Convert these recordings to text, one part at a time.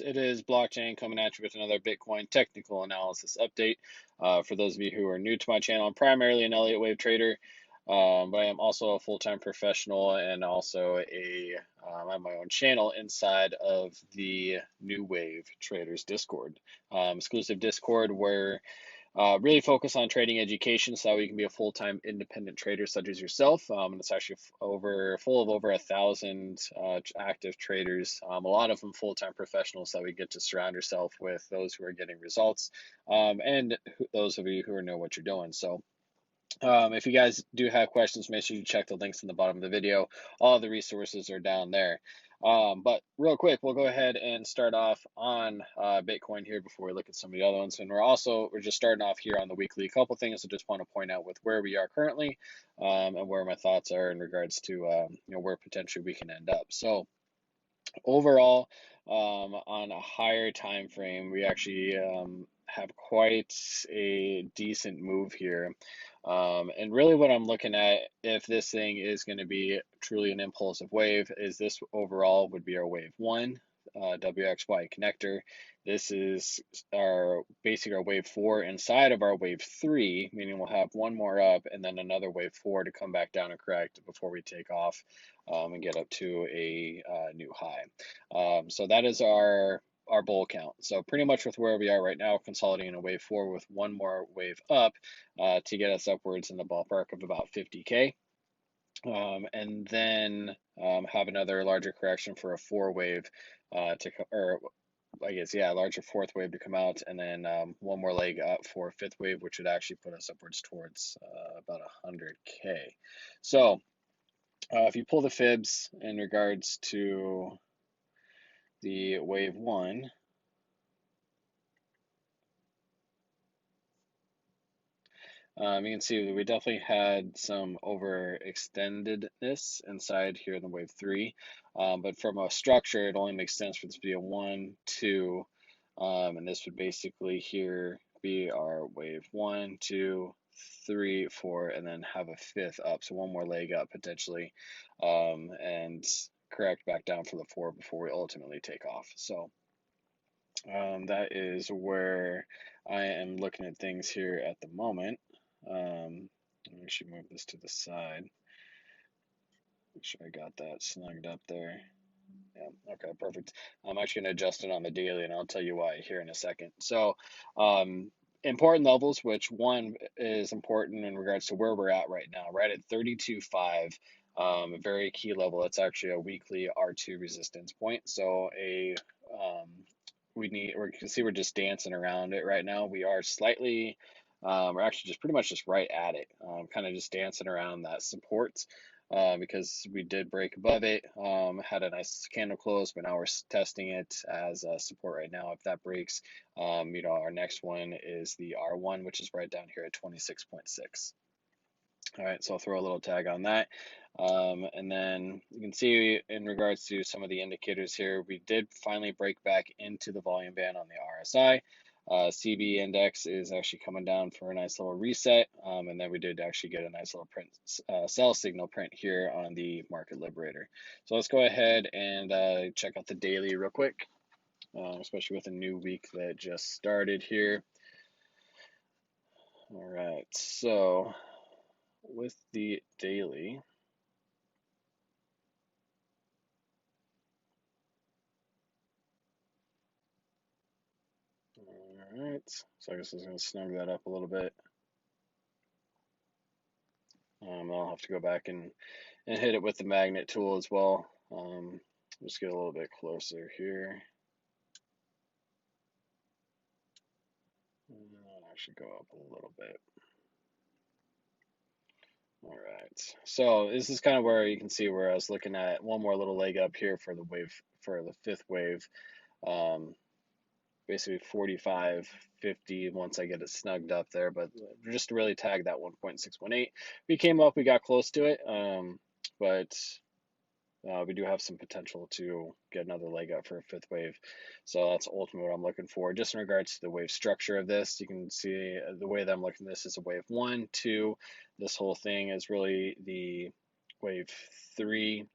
right, it is Blockchain coming at you with another Bitcoin technical analysis update. For those of you who are new to my channel, I'm primarily an Elliott Wave trader, but I am also a full-time professional and also I have my own channel inside of the New Wave Traders Discord, exclusive Discord where really focus on trading education so that you can be a full-time independent trader such as yourself. And it's actually full of over 1,000 active traders, a lot of them full-time professionals, so we get to surround yourself with those who are getting results, and those of you who know what you're doing. So if you guys do have questions, make sure you check the links in the bottom of the video. All the resources are down there. But real quick, we'll go ahead and start off on Bitcoin here before we look at some of the other ones. And we're just starting off here on the weekly. A couple things I just want to point out with where we are currently, and where my thoughts are in regards to where potentially we can end up. So overall, on a higher time frame, we actually have quite a decent move here. And really what I'm looking at, if this thing is going to be truly an impulsive wave, is this overall would be our wave 1, WXY connector. This is our wave 4 inside of our wave 3, meaning we'll have one more up and then another wave 4 to come back down and correct before we take off and get up to a new high. So that is our bull count. So pretty much with where we are right now, consolidating a wave 4 with one more wave up to get us upwards in the ballpark of about 50K. And then have another larger correction for a 4-wave larger 4th wave to come out, and then one more leg up for a 5th wave, which would actually put us upwards towards about 100K. So if you pull the fibs in regards to the wave 1, you can see we definitely had some overextendedness inside here in the wave 3, but from a structure, it only makes sense for this to be a 1, 2, and this would basically here be our wave 1, 2, 3, 4, and then have a 5th up, so one more leg up potentially, and correct back down for the 4 before we ultimately take off. So that is where I am looking at things here at the moment. Let me actually move this to the side. Make sure I got that snugged up there. Yeah, okay, perfect. I'm actually going to adjust it on the daily, and I'll tell you why here in a second. So, important levels, which one is important in regards to where we're at right now, right at 32.5, a very key level. It's actually a weekly R2 resistance point. So we can see we're just dancing around it right now. We are slightly, we're actually just pretty much just right at it, kind of just dancing around that support. Because we did break above it, had a nice candle close, but now we're testing it as support right now. If that breaks, our next one is the R1, which is right down here at 26.6. All right, so I'll throw a little tag on that. And then you can see in regards to some of the indicators here, we did finally break back into the volume band on the RSI. CB index is actually coming down for a nice little reset, and then we did actually get a nice little print, sell signal print here on the market liberator. So let's go ahead and check out the daily real quick, especially with a new week that just started here. All right, so with the daily, all right, so I guess I was going to snug that up a little bit. I'll have to go back and hit it with the magnet tool as well. Just get a little bit closer here. I should go up a little bit. All right, so this is kind of where you can see where I was looking at one more little leg up here for the 5th wave. Basically 45, 50 once I get it snugged up there, but just to really tag that 1.618. We came up, we got close to it, but we do have some potential to get another leg up for a 5th wave. So that's ultimately what I'm looking for. Just in regards to the wave structure of this, you can see the way that I'm looking at this is a wave 1, 2. This whole thing is really the wave 3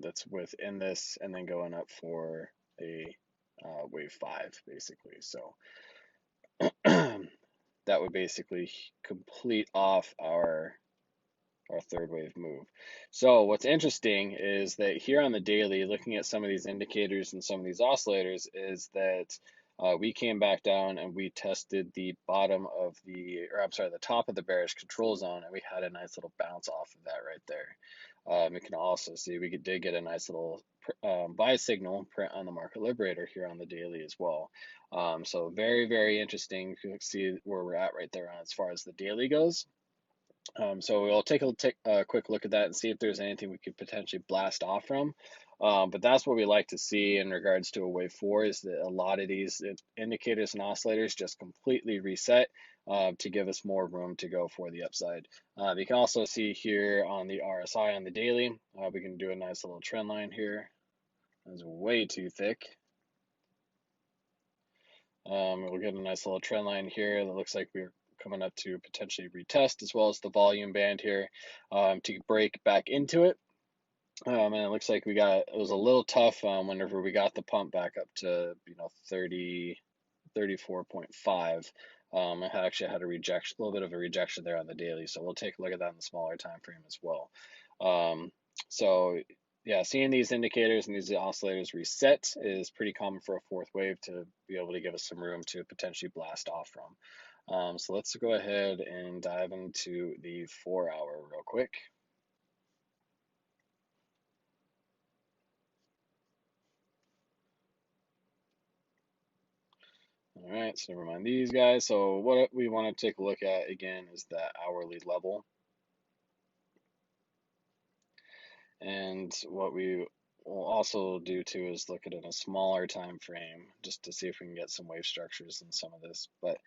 that's within this, and then going up for a wave 5 basically. So that would basically complete off our third wave move. So what's interesting is that here on the daily, looking at some of these indicators and some of these oscillators, is that we came back down and we tested the bottom of the, or I'm sorry, the top of the bearish control zone, and we had a nice little bounce off of that right there. You can also see we did get a nice little buy signal print on the market liberator here on the daily as well. So very, very interesting. You can see where we're at right there on as far as the daily goes. So we'll take a quick look at that and see if there's anything we could potentially blast off from. But that's what we like to see in regards to a wave 4, is that a lot of these indicators and oscillators just completely reset to give us more room to go for the upside. You can also see here on the RSI on the daily, we can do a nice little trend line here. That's way too thick. We'll get a nice little trend line here that looks like we're coming up to potentially retest, as well as the volume band here to break back into it. And it looks like it was a little tough whenever we got the pump back up to 34.5. I actually had a little bit of a rejection there on the daily, so we'll take a look at that in the smaller time frame as well. So yeah, seeing these indicators and these oscillators reset is pretty common for a fourth wave to be able to give us some room to potentially blast off from. So let's go ahead and dive into the 4-hour real quick. All right, so never mind these guys. So what we want to take a look at again is that hourly level. And what we will also do too is look at it in a smaller time frame just to see if we can get some wave structures in some of this. But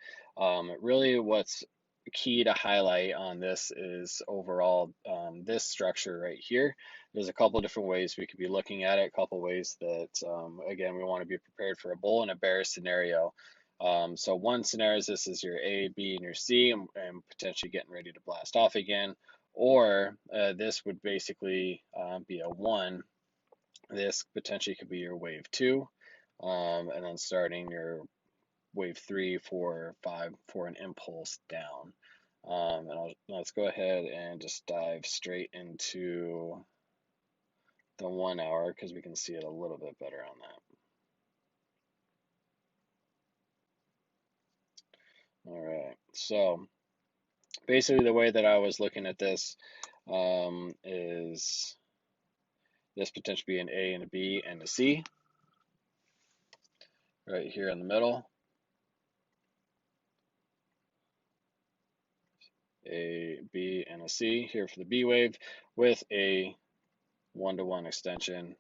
really what's key to highlight on this is overall this structure right here. There's a couple different ways we could be looking at it, a couple ways that again, we want to be prepared for a bull and a bear scenario. So one scenario is this is your A, B, and your C, and potentially getting ready to blast off again. Or this would basically be a 1. This potentially could be your wave 2, and then starting your wave 3, 4, 5 for an impulse down. And let's go ahead and just dive straight into the 1 hour because we can see it a little bit better on that. All right, so basically the way that I was looking at this is this potentially be an A and a B and a C right here in the middle. A, B, and a C here for the B wave with a 1-to-1 extension.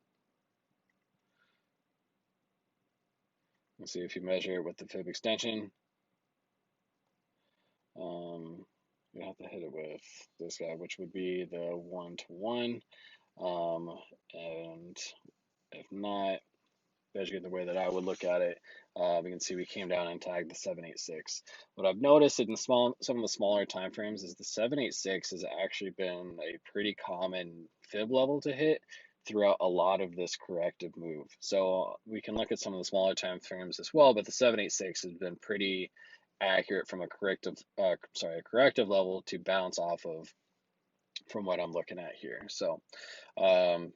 Let's see if you measure it with the fib extension. You have to hit it with this guy, which would be the 1-to-1. And if not, basically the way that I would look at it, we can see we came down and tagged the 786. What I've noticed in some of the smaller time frames is the 786 has actually been a pretty common fib level to hit throughout a lot of this corrective move. So we can look at some of the smaller time frames as well, but the 786 has been pretty accurate from a corrective level to bounce off of from what I'm looking at here. So but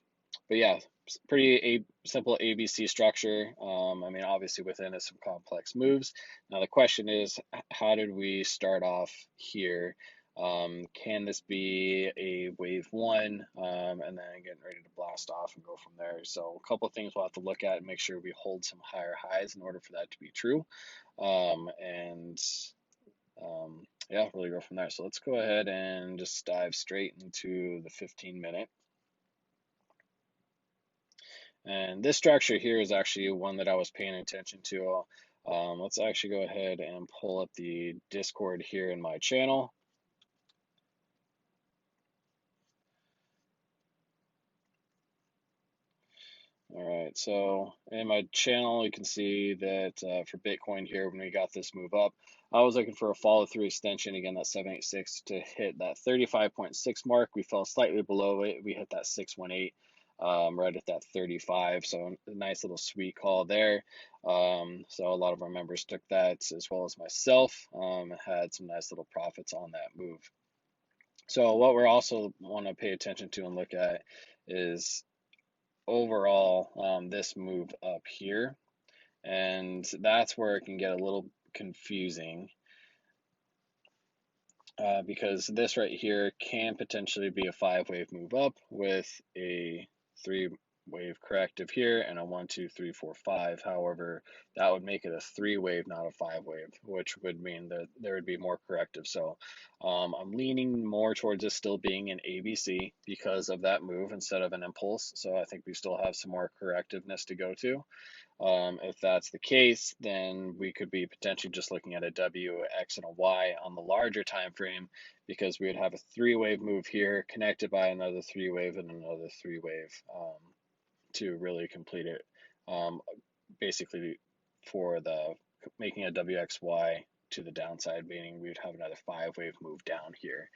yeah, pretty simple ABC structure. I mean, obviously within it some complex moves. Now the question is, how did we start off here? Can this be a wave 1 and then getting ready to blast off and go from there? So a couple of things we'll have to look at and make sure we hold some higher highs in order for that to be true. Yeah, really go from there. So let's go ahead and just dive straight into the 15-minute. And this structure here is actually one that I was paying attention to. Let's actually go ahead and pull up the Discord here in my channel. All right, so in my channel, you can see that for Bitcoin here, when we got this move up, I was looking for a follow-through extension, again, that 786 to hit that 35.6 mark. We fell slightly below it. We hit that 618. right at that 35. So a nice little sweet call there. So a lot of our members took that as well as myself, had some nice little profits on that move. So what we're also want to pay attention to and look at is overall this move up here. And that's where it can get a little confusing because this right here can potentially be a 5-wave move up with a 3-wave corrective here and a 1, 2, 3, 4, 5. However, that would make it a 3-wave, not a 5-wave, which would mean that there would be more corrective. So I'm leaning more towards this still being an ABC because of that move instead of an impulse. So I think we still have some more correctiveness to go to. If that's the case, then we could be potentially just looking at a W, X, and a Y on the larger time frame because we would have a 3-wave move here connected by another 3-wave and another 3-wave to really complete it. Basically, for the making a WXY to the downside, meaning we'd have another 5-wave move down here.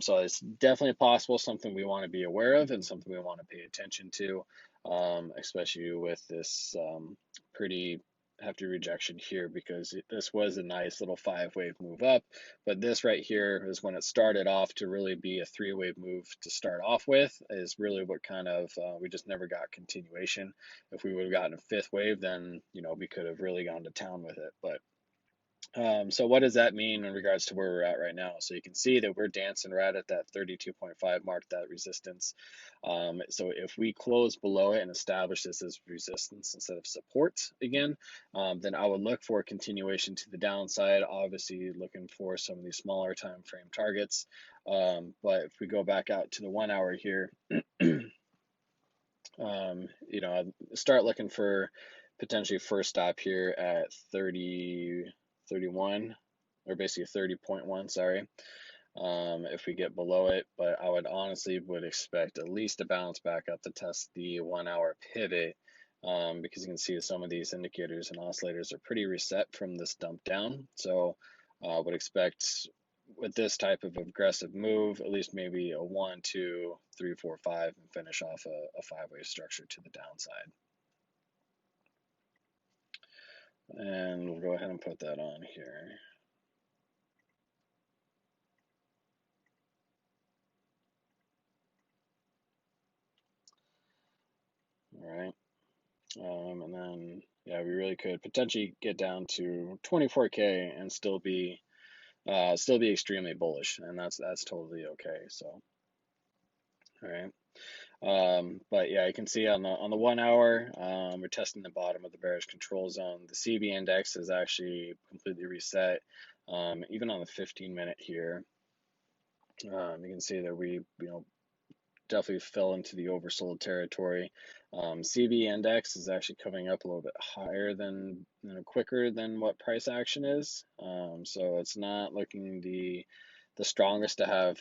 So it's definitely possible, something we want to be aware of and something we want to pay attention to, especially with this pretty hefty rejection here because this was a nice little 5-wave move up, but this right here is when it started off to really be a 3-wave move to start off with is really what kind of we just never got continuation. If we would have gotten a 5th wave, then we could have really gone to town with it. But so what does that mean in regards to where we're at right now? So you can see that we're dancing right at that 32.5 mark, that resistance. So if we close below it and establish this as resistance instead of support again, then I would look for a continuation to the downside, obviously looking for some of these smaller time frame targets. But if we go back out to the 1 hour here, I'd start looking for potentially first stop here at 31, or basically 30.1, sorry, if we get below it. But I would honestly expect at least a bounce back up to test the 1 hour pivot, because you can see some of these indicators and oscillators are pretty reset from this dump down. So I would expect with this type of aggressive move, at least maybe a 1, 2, 3, 4, 5, and finish off a 5-way structure to the downside. And we'll go ahead and put that on here. All right. And then, yeah, we really could potentially get down to 24K and still be extremely bullish, and that's totally okay. So, all right. But yeah, you can see on the 1 hour, we're testing the bottom of the bearish control zone. The CB index is actually completely reset. Even on the 15-minute here, you can see that we definitely fell into the oversold territory. CB index is actually coming up a little bit higher than, quicker than what price action is. So it's not looking the strongest to have,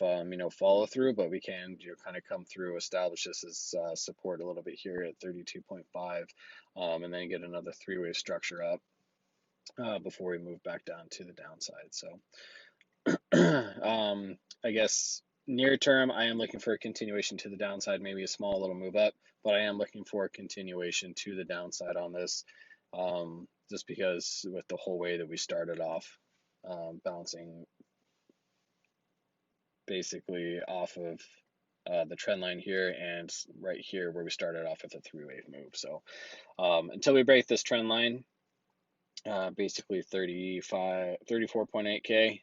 follow through, but we can, kind of come through, establish this as support a little bit here at 32.5, and then get another 3-way structure up before we move back down to the downside. So I guess near term, I am looking for a continuation to the downside, maybe a small little move up, but I am looking for a continuation to the downside on this, just because with the whole way that we started off, bouncing basically off of the trend line here and right here where we started off with a 3-wave move. So until we break this trend line, basically 34.8K.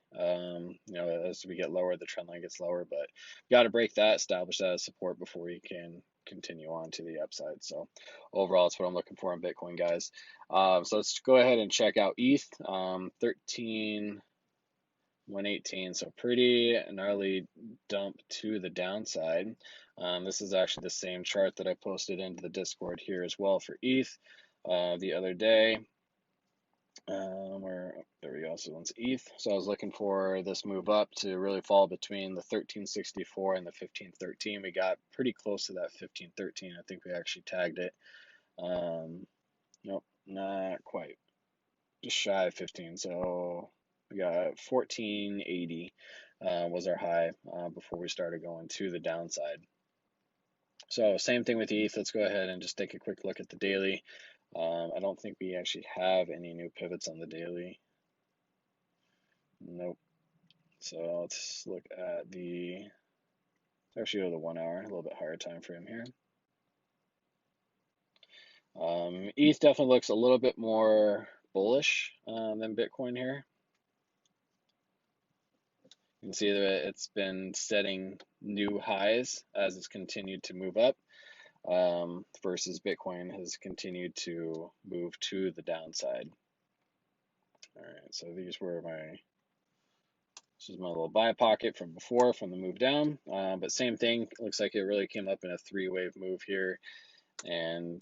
As we get lower, the trend line gets lower, but you got to break that, establish that as support before we can continue on to the upside. So overall, that's what I'm looking for in Bitcoin, guys. So let's go ahead and check out ETH. 13,118. So pretty gnarly dump to the downside. This is actually the same chart that I posted into the Discord here as well for ETH the other day. There we go, so it's ETH. So I was looking for this move up to really fall between the 1364 and the 1513. We got pretty close to that 1513. I think we actually tagged it. Nope, not quite. Just shy of 15. So we got 1480 was our high before we started going to the downside. So same thing with ETH. Let's go ahead and just take a quick look at the daily. I don't think we actually have any new pivots on the daily. Nope. So let's look at the, actually go to the 1 hour, a little bit higher time frame here. ETH definitely looks a little bit more bullish than Bitcoin here. You can see that it's been setting new highs as it's continued to move up, versus Bitcoin has continued to move to the downside. All right, so these were this is my little buy pocket from before, from the move down, but same thing. Looks like it really came up in a 3-wave move here. And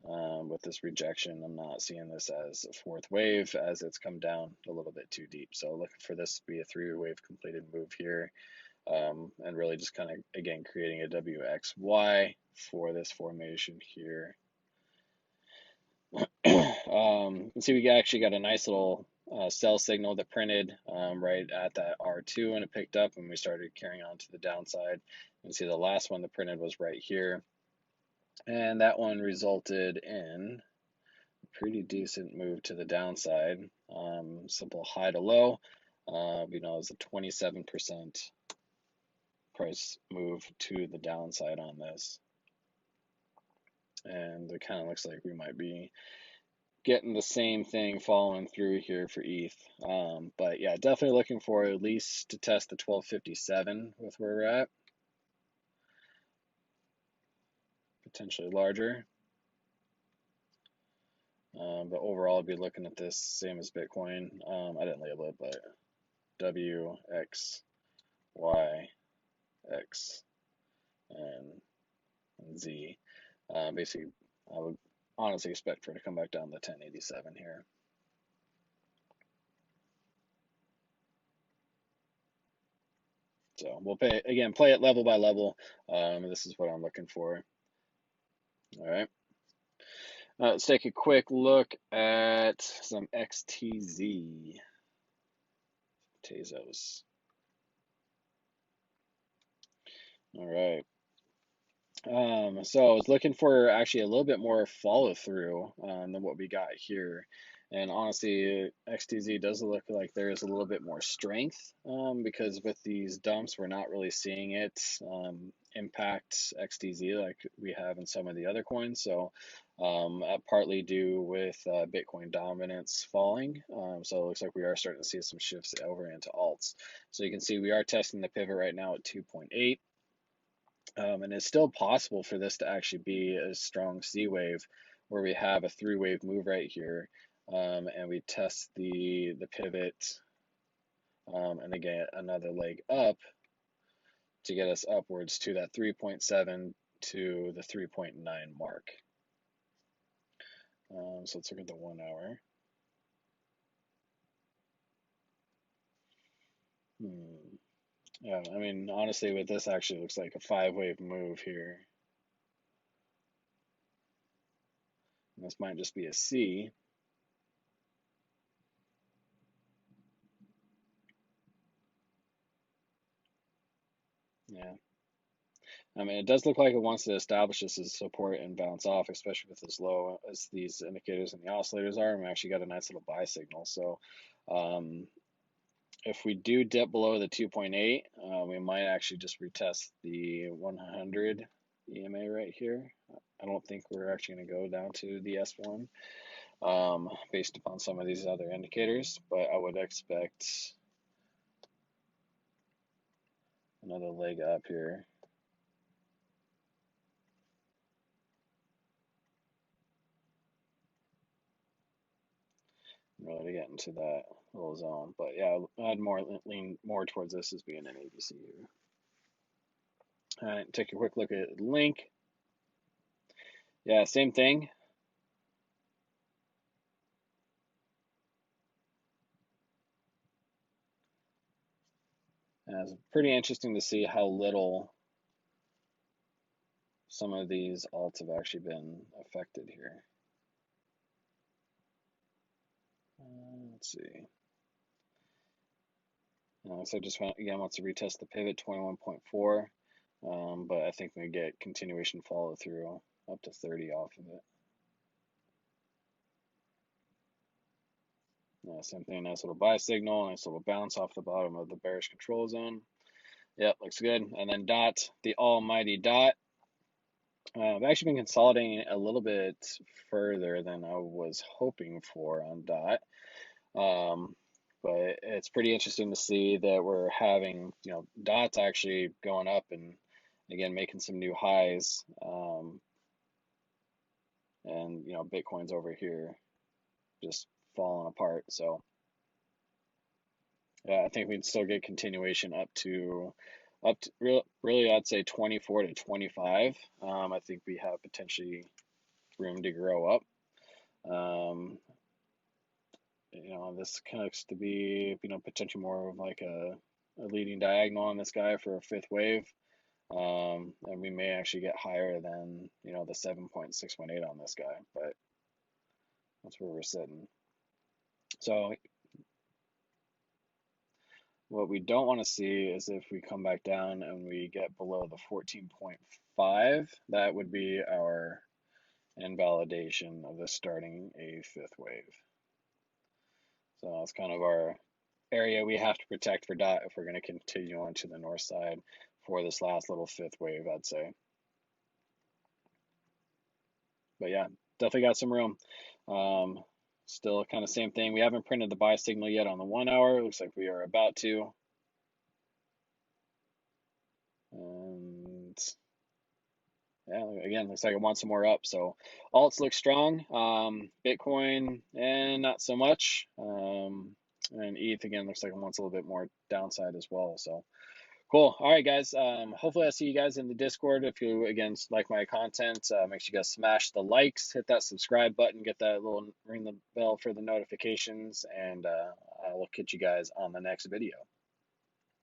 with this rejection, I'm not seeing this as a 4th wave, as it's come down a little bit too deep. So looking for this to be a 3-wave completed move here, and really just kind of, again, creating a WXY for this formation here. You can see we actually got a nice little sell signal that printed right at that R2, and it picked up, and we started carrying on to the downside. You can see the last one that printed was right here. And that one resulted in a pretty decent move to the downside. Simple high to low. You know, it was a 27% price move to the downside on this. And it kind of looks like we might be getting the same thing following through here for ETH. But yeah, definitely looking for at least to test the 1257 with where we're at. Potentially larger. But overall, I'd be looking at this same as Bitcoin. I didn't label it, but W, X, Y, X, and Z. Basically, I would honestly expect for it to come back down to 1087 here. So we'll play it level by level. This is what I'm looking for. All right. Let's take a quick look at some XTZ. Tezos. All right. So I was looking for actually a little bit more follow through than what we got here. And honestly, XTZ does look like there is a little bit more strength, because with these dumps, we're not really seeing it impact XTZ like we have in some of the other coins. So partly due with Bitcoin dominance falling. So it looks like we are starting to see some shifts over into alts. So you can see we are testing the pivot right now at 2.8. And it's still possible for this to actually be a strong C wave where we have a 3-wave move right here, and we test the pivot, and again another leg up to get us upwards to that 3.7 to the 3.9 mark. So let's look at the 1 hour. Yeah, I mean, honestly, with this actually looks like a 5-wave move here. And this might just be a C. Yeah. I mean, it does look like it wants to establish this as support and bounce off, especially with as low as these indicators and the oscillators are. And we actually got a nice little buy signal. So if we do dip below the 2.8, we might actually just retest the 100 EMA right here. I don't think we're actually going to go down to the S1 based upon some of these other indicators, but I would expect another leg up here. Really to get into that little zone. But yeah, I'd lean more towards this as being an ABC here. All right, take a quick look at Link. Yeah, same thing. And it's pretty interesting to see how little some of these alts have actually been affected here. Let's see. So just again wants to retest the pivot 21.4. but I think we get continuation follow through up to 30 off of it. Same thing, nice little buy signal, nice little bounce off the bottom of the bearish control zone. Yep, looks good. And then DOT, the almighty DOT. I've actually been consolidating a little bit further than I was hoping for on DOT. But it's pretty interesting to see that we're having, DOT's actually going up and again making some new highs. And Bitcoin's over here just falling apart. So yeah, I think we'd still get continuation up to really I'd say 24 to 25. I think we have potentially room to grow up. This looks to be potentially more of like a leading diagonal on this guy for a fifth wave. And we may actually get higher than the 7.618 on this guy, but that's where we're sitting. So what we don't want to see is if we come back down and we get below the 14.5, that would be our invalidation of this starting a fifth wave. So that's kind of our area we have to protect for DOT if we're going to continue on to the north side for this last little fifth wave, I'd say. But yeah, definitely got some room. Still kind of same thing. We haven't printed the buy signal yet on the 1 hour. It looks like we are about to. And yeah, again, looks like it wants some more up. So alts look strong. Bitcoin, and not so much. And ETH again looks like it wants a little bit more downside as well. So cool. All right, guys. Hopefully I see you guys in the Discord. If you, again, like my content, make sure you guys smash the likes, hit that subscribe button, get that little ring the bell for the notifications, and I will catch you guys on the next video.